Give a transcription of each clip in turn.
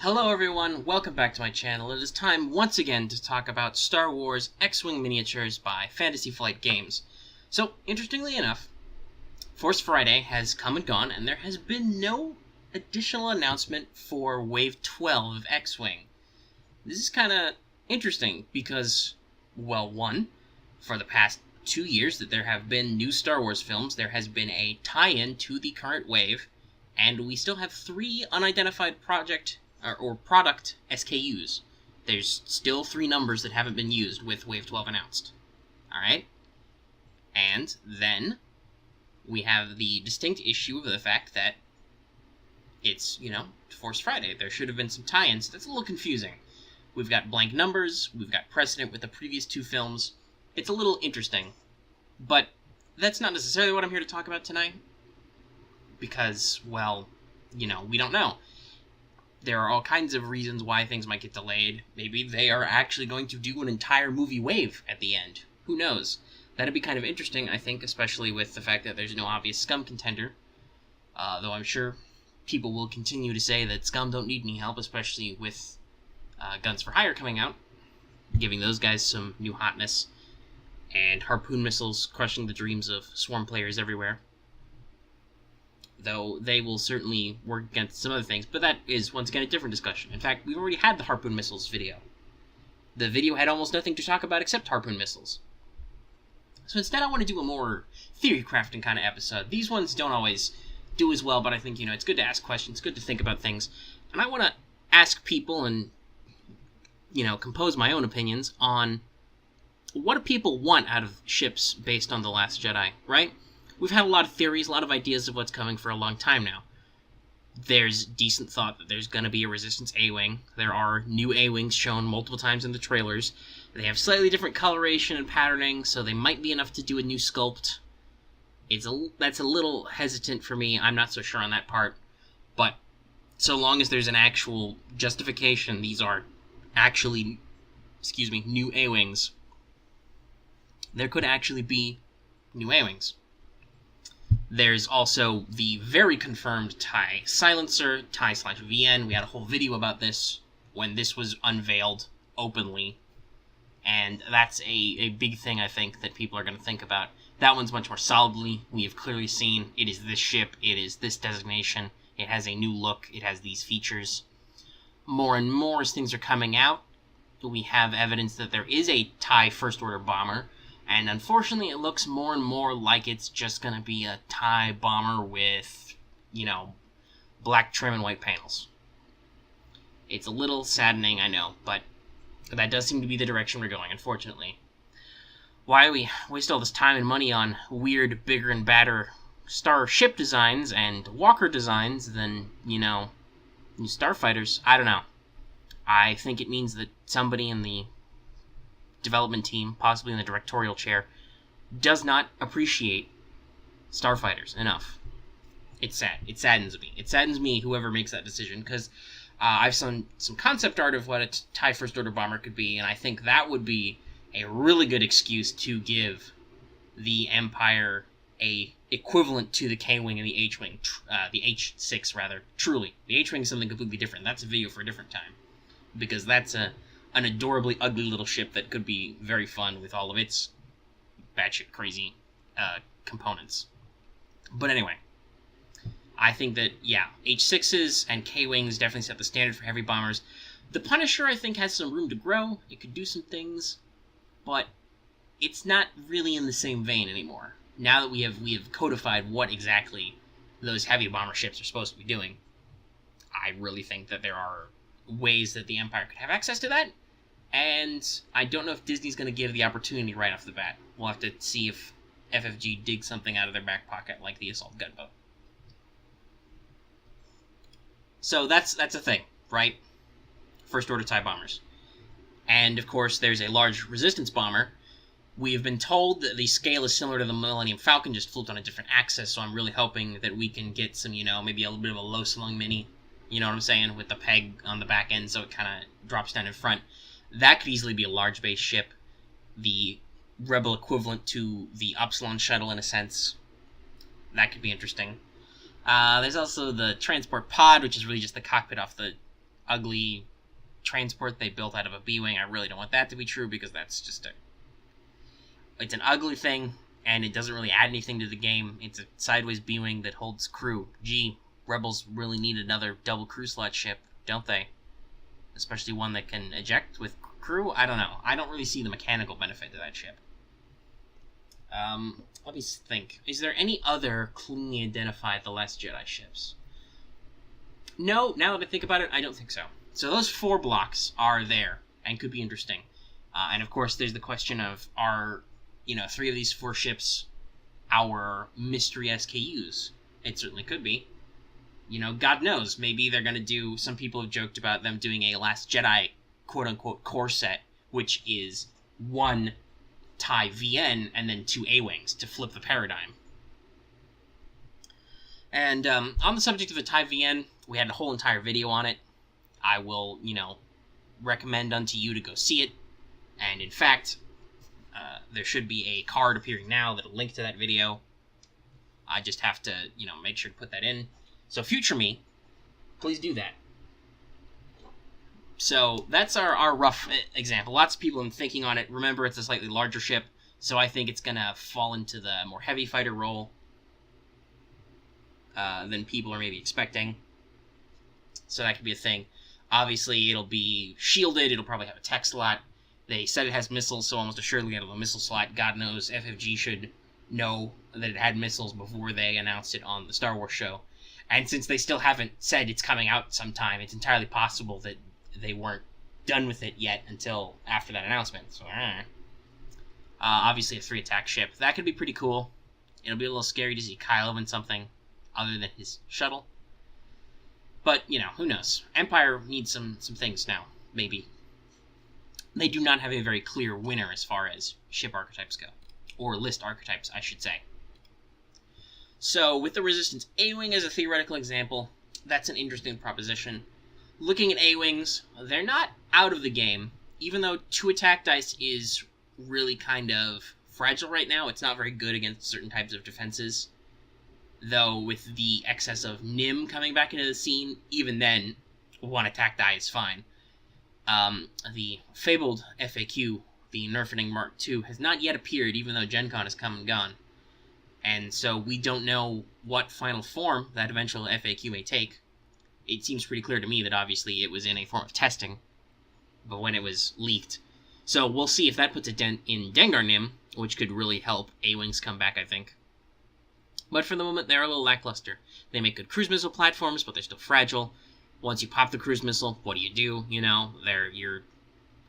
Hello everyone, welcome back to my channel. It is time once again to talk about Star Wars X-Wing miniatures by Fantasy Flight Games. So, interestingly enough, Force Friday has come and gone, and there has been no additional announcement for Wave 12 of X-Wing. This is kind of interesting because, well, one, for the past 2 years that there have been new Star Wars films, there has been a tie-in to the current wave, and we still have 3 unidentified product SKUs. There's still 3 numbers that haven't been used with Wave 12 announced. Alright? And then we have the distinct issue of the fact that it's, Force Friday. There should have been some tie-ins. That's a little confusing. We've got blank numbers, we've got precedent with the previous 2 films. It's a little interesting. But that's not necessarily what I'm here to talk about tonight. Because, well, we don't know. There are all kinds of reasons why things might get delayed. Maybe they are actually going to do an entire movie wave at the end. Who knows? That'd be kind of interesting, I think, especially with the fact that there's no obvious Scum contender. Though I'm sure people will continue to say that Scum don't need any help, especially with Guns for Hire coming out, giving those guys some new hotness, and harpoon missiles crushing the dreams of Swarm players everywhere. Though they will certainly work against some other things, but that is, once again, a different discussion. In fact, we already had the Harpoon Missiles video. The video had almost nothing to talk about except Harpoon Missiles. So instead I want to do a more theory crafting kind of episode. These ones don't always do as well, but I think, it's good to ask questions, it's good to think about things. And I want to ask people and, compose my own opinions on what do people want out of ships based on The Last Jedi, right? We've had a lot of theories, a lot of ideas of what's coming for a long time now. There's decent thought that there's going to be a Resistance A-Wing. There are new A-Wings shown multiple times in the trailers. They have slightly different coloration and patterning, so they might be enough to do a new sculpt. That's a little hesitant for me. I'm not so sure on that part. But so long as there's an actual justification, these are actually, new A-Wings. There could actually be new A-Wings. There's also the very confirmed TIE silencer, TIE/VN. We had a whole video about this when this was unveiled openly. And that's a big thing, I think, that people are going to think about. That one's much more solidly. We have clearly seen it is this ship, it is this designation, it has a new look, it has these features. More and more as things are coming out, we have evidence that there is a TIE First Order bomber. And unfortunately, it looks more and more like it's just going to be a TIE bomber with, black trim and white panels. It's a little saddening, I know, but that does seem to be the direction we're going, unfortunately. Why we waste all this time and money on weird, bigger and badder starship designs and walker designs than, new starfighters? I don't know. I think it means that somebody in the development team, possibly in the directorial chair, does not appreciate starfighters enough. It's sad. It saddens me. It saddens me, whoever makes that decision, because I've seen some concept art of what a TIE First Order bomber could be, and I think that would be a really good excuse to give the Empire a equivalent to the K-Wing and the H-Wing, the H6, rather. Truly. The H-Wing is something completely different. That's a video for a different time, because that's an adorably ugly little ship that could be very fun with all of its batshit crazy components. But anyway, I think that, H6s and K-Wings definitely set the standard for heavy bombers. The Punisher, I think, has some room to grow. It could do some things, but it's not really in the same vein anymore. Now that we have codified what exactly those heavy bomber ships are supposed to be doing, I really think that there are ways that the Empire could have access to that, and I don't know if Disney's going to give the opportunity right off the bat. We'll have to see if FFG digs something out of their back pocket like the assault gunboat. So that's a thing, right? First Order TIE bombers. And of course there's a large Resistance bomber. We have been told that the scale is similar to the Millennium Falcon, just flipped on a different axis, so I'm really hoping that we can get some, maybe a little bit of a low-slung mini, you know what I'm saying, with the peg on the back end so it kind of drops down in front. That could easily be a large base ship, the Rebel equivalent to the Upsilon shuttle in a sense. That could be interesting. There's also the transport pod, which is really just the cockpit off the ugly transport they built out of a B-Wing. I really don't want that to be true, because that's just it's an ugly thing, and it doesn't really add anything to the game. It's a sideways B-Wing that holds crew. Gee, Rebels really need another double crew slot ship, don't they? Especially one that can eject with crew? I don't know. I don't really see the mechanical benefit to that ship. Let me think. Is there any other cleanly identified The Last Jedi ships? No, now that I think about it, I don't think so. So those 4 blocks are there, and could be interesting. And of course, there's the question of, are 3 of these 4 ships our mystery SKUs? It certainly could be. God knows. Maybe they're going to do... Some people have joked about them doing a Last Jedi quote-unquote core set, which is 1 TIE VN and then 2 A-Wings to flip the paradigm. And on the subject of the TIE VN, we had a whole entire video on it. I will, recommend unto you to go see it. And in fact, there should be a card appearing now that'll link to that video. I just have to, make sure to put that in. So future me, please do that. So that's our rough example. Lots of people have been thinking on it. Remember, it's a slightly larger ship, so I think it's going to fall into the more heavy fighter role than people are maybe expecting. So that could be a thing. Obviously, it'll be shielded. It'll probably have a tech slot. They said it has missiles, so almost assuredly it'll have a missile slot. God knows FFG should know that it had missiles before they announced it on the Star Wars show. And since they still haven't said it's coming out sometime, it's entirely possible that they weren't done with it yet until after that announcement. So, obviously a 3-attack ship. That could be pretty cool. It'll be a little scary to see Kylo in something other than his shuttle. But, who knows? Empire needs some things now, maybe. They do not have a very clear winner as far as ship archetypes go. Or list archetypes, I should say. So, with the Resistance A-Wing as a theoretical example, that's an interesting proposition. Looking at A-Wings, they're not out of the game. Even though 2 attack dice is really kind of fragile right now, it's not very good against certain types of defenses. Though, with the excess of Nim coming back into the scene, even then, 1 attack die is fine. The fabled FAQ, the Nerfening Mark II, has not yet appeared, even though Gen Con has come and gone. And so we don't know what final form that eventual FAQ may take. It seems pretty clear to me that obviously it was in a form of testing, but when it was leaked. So we'll see if that puts a dent in Dengar Nim, which could really help A-Wings come back, I think. But for the moment, they're a little lackluster. They make good cruise missile platforms, but they're still fragile. Once you pop the cruise missile, what do? You're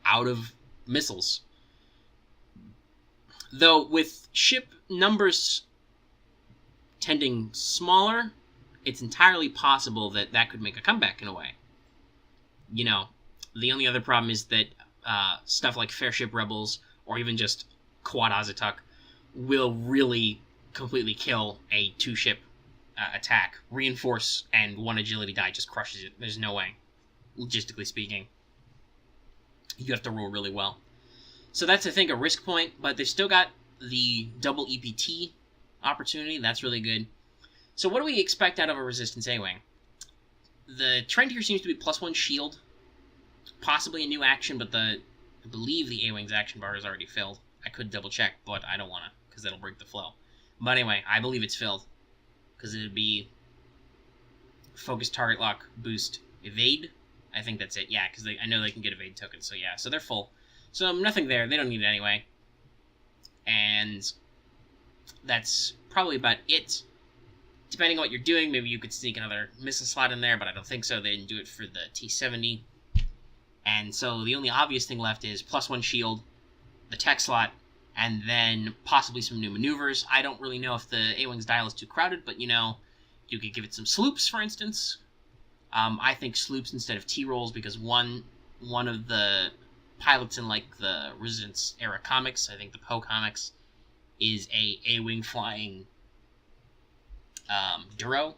out of missiles. Though with ship numbers tending smaller, it's entirely possible that that could make a comeback in a way. The only other problem is that stuff like Fairship Rebels, or even just Quad Azatuk, will really completely kill a 2-ship attack. Reinforce and 1 agility die just crushes it. There's no way. Logistically speaking. You have to roll really well. So that's, I think, a risk point, but they've still got the double EPT opportunity. That's really good. So what do we expect out of a Resistance A-Wing? The trend here seems to be +1 shield. Possibly a new action, but I believe the A-Wing's action bar is already filled. I could double check, but I don't want to, because that'll break the flow. But anyway, I believe it's filled. Because it'd be focus, target lock, boost, evade. I think that's it. Yeah, because I know they can get evade tokens. So yeah, so they're full. So nothing there. They don't need it anyway. And that's probably about it. Depending on what you're doing, maybe you could sneak another missile slot in there, but I don't think so. They didn't do it for the T-70. And so the only obvious thing left is +1 shield, the tech slot, and then possibly some new maneuvers. I don't really know if the A-Wing's dial is too crowded, but you could give it some sloops, for instance. I think sloops instead of T-rolls, because one of the pilots in the Resistance era comics, I think the Poe comics, is a A-Wing flying Duro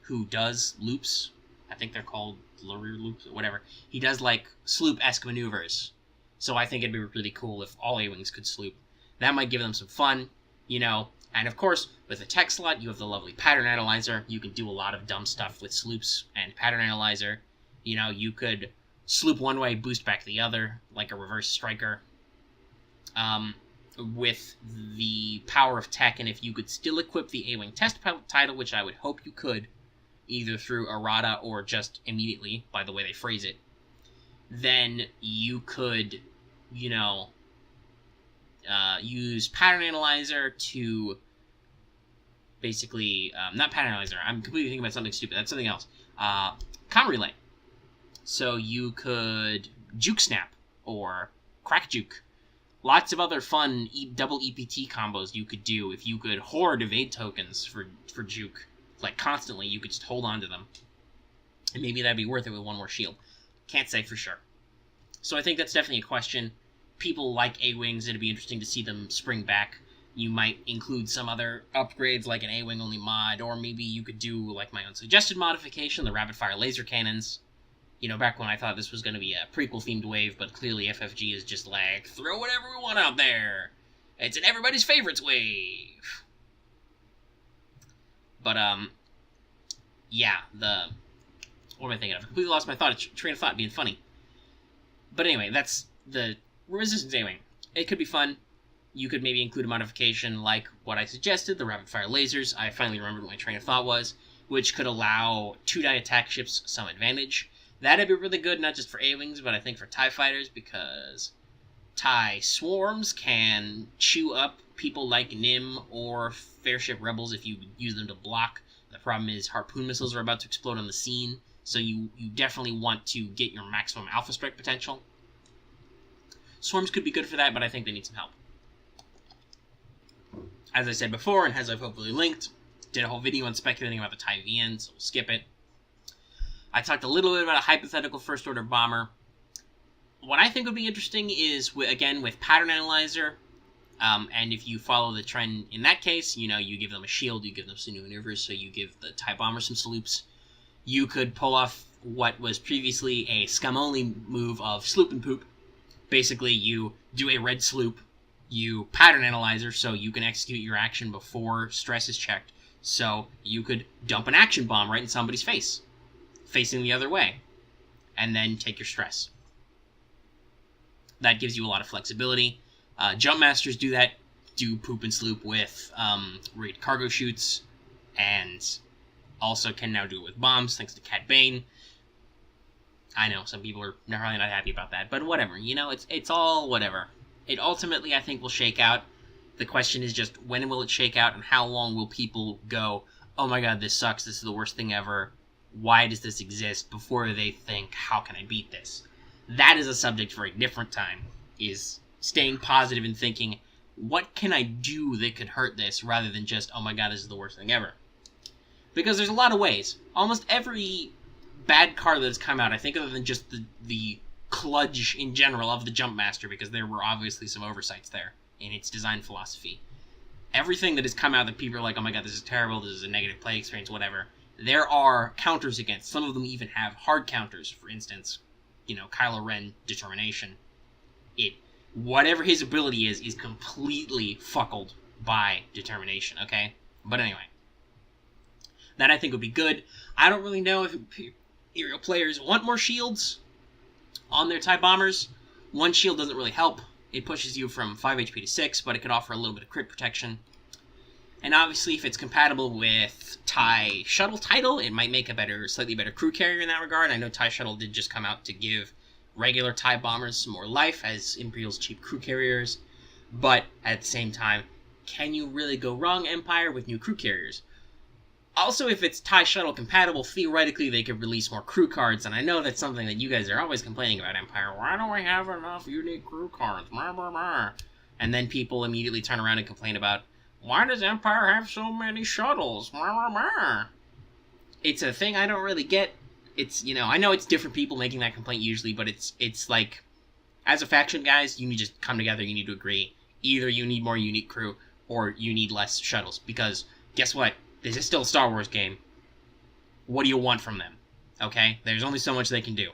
who does loops. I think they're called rear loops or whatever. He does sloop-esque maneuvers. So I think it'd be really cool if all A-Wings could sloop. That might give them some fun, And of course, with the tech slot, you have the lovely pattern analyzer. You can do a lot of dumb stuff with sloops and pattern analyzer. You know, you could sloop one way, boost back the other, like a reverse striker. With the power of tech, and if you could still equip the A-Wing test pilot title, which I would hope you could, either through errata or just immediately, by the way they phrase it, then you could, you know, use Pattern Analyzer to basically, not Pattern Analyzer, I'm completely thinking about something stupid, that's something else. Comm Relay. So you could Juke Snap, or Crack Juke. Lots of other fun double EPT combos you could do if you could hoard evade tokens for Juke. Like, constantly, you could just hold on to them. And maybe that'd be worth it with one more shield. Can't say for sure. So I think that's definitely a question. People like A-Wings, it'd be interesting to see them spring back. You might include some other upgrades, like an A-Wing only mod, or maybe you could do, like my own suggested modification, the rapid-fire laser cannons. You know, back when I thought this was going to be a prequel-themed wave, but clearly FFG is just like, throw whatever we want out there. It's an everybody's favorites wave. But, yeah, what am I thinking of? I completely lost my train of thought, being funny. But anyway, that's the Resistance A-Wing. It could be fun. You could maybe include a modification like what I suggested, the rapid-fire lasers. I finally remembered what my train of thought was, which could allow 2-die attack ships some advantage. That'd be really good, not just for A-Wings, but I think for TIE fighters, because TIE swarms can chew up people like Nim or Fairship Rebels if you use them to block. The problem is harpoon missiles are about to explode on the scene, so you definitely want to get your maximum alpha strike potential. Swarms could be good for that, but I think they need some help. As I said before, and as I've hopefully linked, did a whole video on speculating about the TIE VN, so we'll skip it. I talked a little bit about a hypothetical first-order bomber. What I think would be interesting is, again, with Pattern Analyzer, and if you follow the trend in that case, you know, you give them a shield, you give them some new maneuvers, so you give the TIE bomber some saloops. You could pull off what was previously a scum-only move of sloop and poop. Basically, you do a red sloop, you Pattern Analyzer, so you can execute your action before stress is checked. So you could dump an action bomb right in somebody's face, facing the other way, and then take your stress. That gives you a lot of flexibility. Jump Masters do that, do poop and sloop with raid cargo chutes, and also can now do it with bombs, thanks to Cad Bane. I know, some people are probably not happy about that, but whatever, you know, it's all whatever. It ultimately, I think, will shake out. The question is just, when will it shake out, and how long will people go, oh my god, this sucks, this is the worst thing ever, why does this exist, before they think, how can I beat this? That is a subject for a different time, is staying positive and thinking, what can I do that could hurt this, rather than just, oh my god, this is the worst thing ever. Because there's a lot of ways. Almost every bad card that's come out, I think, other than just the kludge in general of the Jump Master, because there were obviously some oversights there in its design philosophy. Everything that has come out that people are like, oh my god, this is terrible, this is a negative play experience, whatever, there are counters against. Some of them even have hard counters. For instance, you know, Kylo Ren Determination. Whatever his ability is completely fuckled by Determination, okay? But anyway. That I think would be good. I don't really know if Imperial players want more shields on their TIE bombers. One shield doesn't really help. It pushes you from 5 HP to 6, but it could offer a little bit of crit protection. And obviously, if it's compatible with TIE Shuttle title, it might make a slightly better crew carrier in that regard. I know TIE Shuttle did just come out to give regular TIE bombers some more life as Imperial's cheap crew carriers. But at the same time, can you really go wrong, Empire, with new crew carriers? Also, if it's TIE Shuttle compatible, theoretically they could release more crew cards, and I know that's something that you guys are always complaining about, Empire. Why don't we have enough unique crew cards? Blah, blah, blah. And then people immediately turn around and complain about, why does Empire have so many shuttles? Blah, blah, blah. It's a thing I don't really get. It's, you know, I know it's different people making that complaint usually, but it's like, as a faction, guys, you need to just come together, you need to agree. Either you need more unique crew, or you need less shuttles, because guess what? This is still a Star Wars game. What do you want from them? Okay? There's only so much they can do.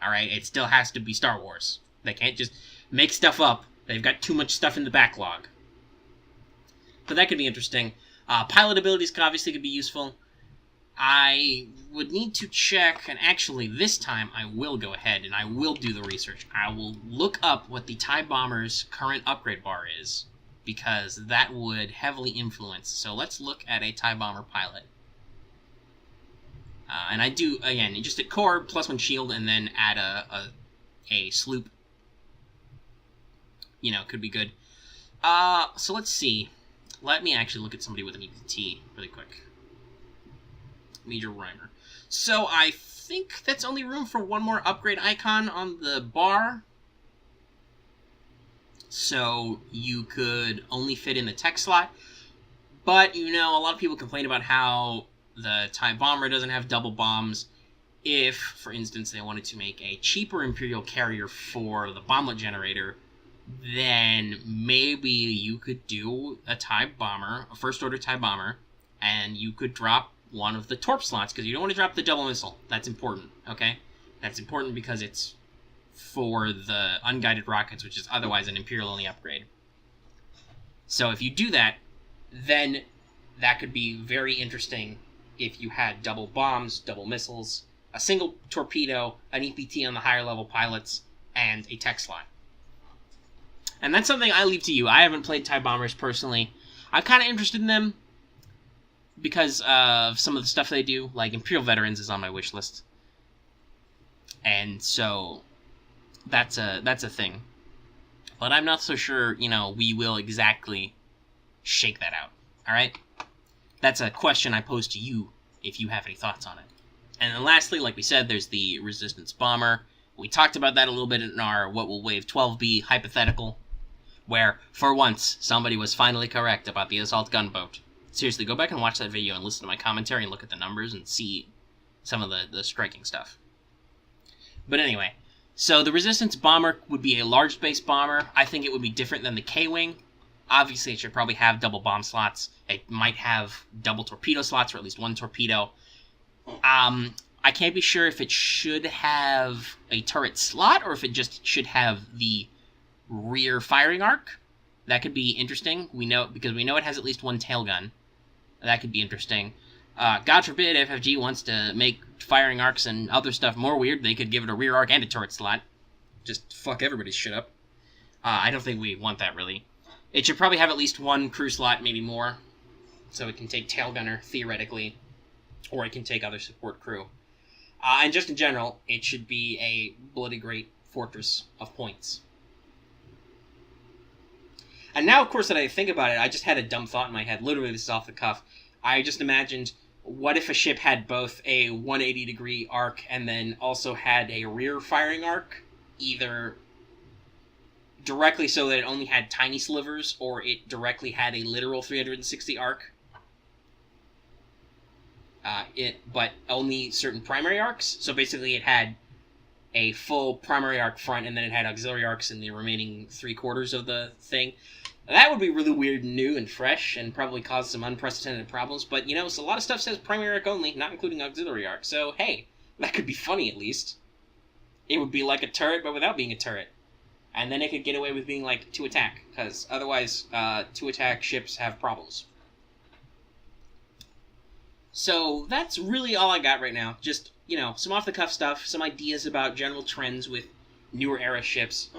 Alright? It still has to be Star Wars. They can't just make stuff up. They've got too much stuff in the backlog. But that could be interesting. Pilot abilities obviously could be useful. I would need to check, and actually this time I will go ahead and I will do the research. I will look up what the TIE Bomber's current upgrade bar is, because that would heavily influence. So let's look at a TIE Bomber pilot. And I do, again, just at core, +1 shield, and then add a sloop. You know, could be good. So let's see. Let me actually look at somebody with an EPT really quick. Major Rhymer. So I think that's only room for one more upgrade icon on the bar. So you could only fit in the tech slot. But, you know, a lot of people complain about how the TIE Bomber doesn't have double bombs. If, for instance, they wanted to make a cheaper Imperial carrier for the bomblet generator, then maybe you could do a TIE Bomber, a first-order TIE Bomber, and you could drop one of the torp slots, because you don't want to drop the double missile. That's important, okay? That's important because it's for the unguided rockets, which is otherwise an Imperial-only upgrade. So if you do that, then that could be very interesting if you had double bombs, double missiles, a single torpedo, an EPT on the higher level pilots, and a tech slot. And that's something I leave to you. I haven't played TIE Bombers personally. I'm kind of interested in them because of some of the stuff they do. Like Imperial Veterans is on my wish list. And so that's a thing. But I'm not so sure, you know, we will exactly shake that out. Alright? That's a question I pose to you if you have any thoughts on it. And then lastly, like we said, there's the Resistance Bomber. We talked about that a little bit in our What Will Wave XII Be hypothetical, where, for once, somebody was finally correct about the assault gunboat. Seriously, go back and watch that video and listen to my commentary and look at the numbers and see some of the striking stuff. But anyway, so the Resistance Bomber would be a large space bomber. I think it would be different than the K-Wing. Obviously, it should probably have double bomb slots. It might have double torpedo slots, or at least one torpedo. I can't be sure if it should have a turret slot, or if it just should have the rear firing arc. That could be interesting. We know, because we know it has at least one tail gun. That could be interesting. God forbid FFG wants to make firing arcs and other stuff more weird. They could give it a rear arc and a turret slot. Just fuck everybody's shit up. I don't think we want that, really. It should probably have at least one crew slot, maybe more. So it can take tail gunner, theoretically. Or it can take other support crew. And just in general, it should be a bloody great fortress of points. And now, of course, that I think about it, I just had a dumb thought in my head. Literally, this is off the cuff. I just imagined, what if a ship had both a 180-degree arc and then also had a rear firing arc? Either directly so that it only had tiny slivers, or it directly had a literal 360 arc. But only certain primary arcs. So basically it had a full primary arc front, and then it had auxiliary arcs in the remaining 3/4 of the thing. That would be really weird and new and fresh, and probably cause some unprecedented problems. But, you know, so a lot of stuff says primary arc only, not including auxiliary arc. So, hey, that could be funny at least. It would be like a turret, but without being a turret. And then it could get away with being like 2 attack, because otherwise 2 attack ships have problems. So that's really all I got right now. Just, you know, some off-the-cuff stuff, some ideas about general trends with newer era ships.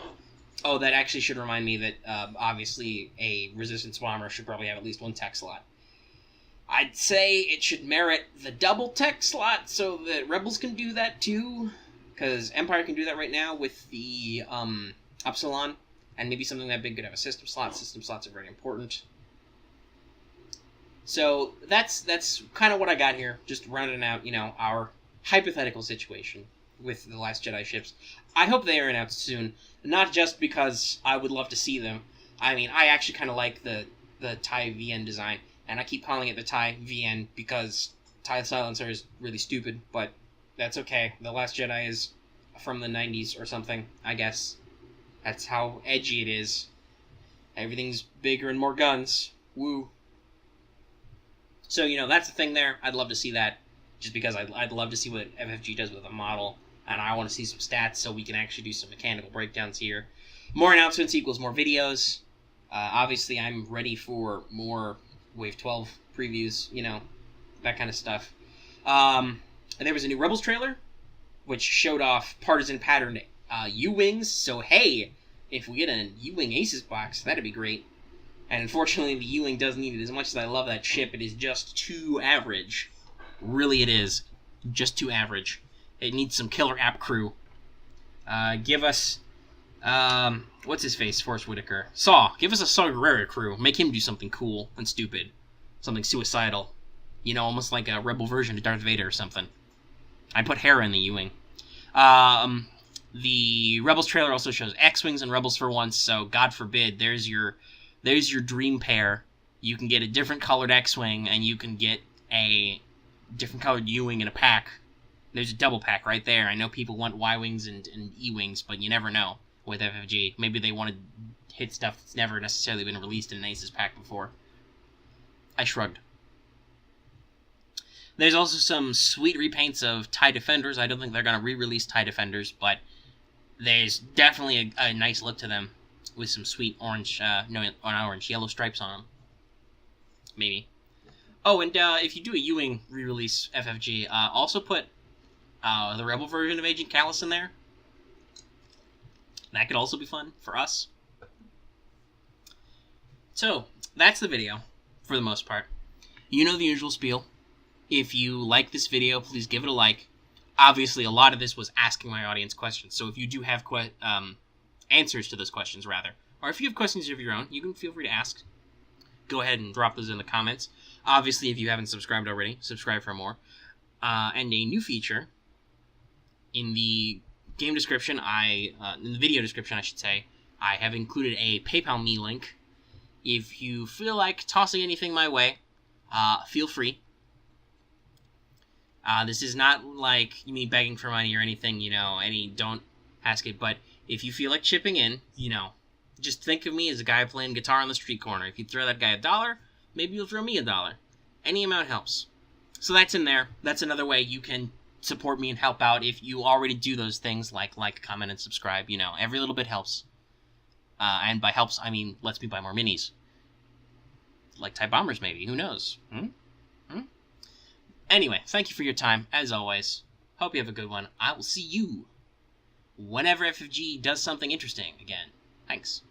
Oh, that actually should remind me that, obviously, a Resistance Bomber should probably have at least one tech slot. I'd say it should merit the double tech slot so that Rebels can do that too, because Empire can do that right now with the Upsilon, and maybe something that big could have a system slot. System slots are very important. So that's kind of what I got here, just rounding out, you know, our hypothetical situation with the Last Jedi ships. I hope they are announced soon, not just because I would love to see them. I mean, I actually kind of like the TIE VN design, and I keep calling it the TIE VN because TIE Silencer is really stupid, but that's okay. The Last Jedi is from the 90s or something, I guess. That's how edgy it is. Everything's bigger and more guns. Woo. So, you know, that's the thing there. I'd love to see that, just because I'd love to see what FFG does with a model, and I want to see some stats so we can actually do some mechanical breakdowns here. More announcements equals more videos. Obviously, I'm ready for more Wave 12 previews, you know, that kind of stuff. There was a new Rebels trailer, which showed off partisan patterned U-Wings. So hey, if we get a U-Wing Aces box, that'd be great. And unfortunately, the U-Wing doesn't need it. As much as I love that ship, it is just too average. Really, it is. Just too average. It needs some killer app crew. Give us... what's his face? Forrest Whitaker. Saw. Give us a Saw Gerrera crew. Make him do something cool and stupid. Something suicidal. You know, almost like a rebel version of Darth Vader or something. I'd put Hera in the U-Wing. The Rebels trailer also shows X-Wings and Rebels for once, so God forbid, there's your dream pair. You can get a different colored X-Wing, and you can get a different colored U-Wing in a pack. There's a double pack right there. I know people want Y-Wings and E-Wings, but you never know with FFG. Maybe they want to hit stuff that's never necessarily been released in an Aces pack before. I shrugged. There's also some sweet repaints of TIE Defenders. I don't think they're going to re-release TIE Defenders, but there's definitely a nice look to them with some sweet orange, not orange, yellow stripes on them. Maybe. Oh, and if you do a U-Wing re-release FFG, also put the Rebel version of Agent Kallus in there. That could also be fun for us. So, that's the video, for the most part. You know the usual spiel. If you like this video, please give it a like. Obviously, a lot of this was asking my audience questions, so if you do have answers to those questions, rather, or if you have questions of your own, you can feel free to ask. Go ahead and drop those in the comments. Obviously, if you haven't subscribed already, subscribe for more. And a new feature, in the game description, in the video description, I should say, I have included a PayPal me link. If you feel like tossing anything my way, feel free. This is not like me begging for money or anything, don't ask it, but if you feel like chipping in, just think of me as a guy playing guitar on the street corner. If you throw that guy $1, maybe you'll throw me $1. Any amount helps. So that's in there. That's another way you can support me and help out if you already do those things like, comment, and subscribe. Every little bit helps. And by helps, I mean lets me buy more minis. Like TIE Bombers, maybe. Who knows? Anyway, thank you for your time, as always. Hope you have a good one. I will see you whenever FFG does something interesting again. Thanks.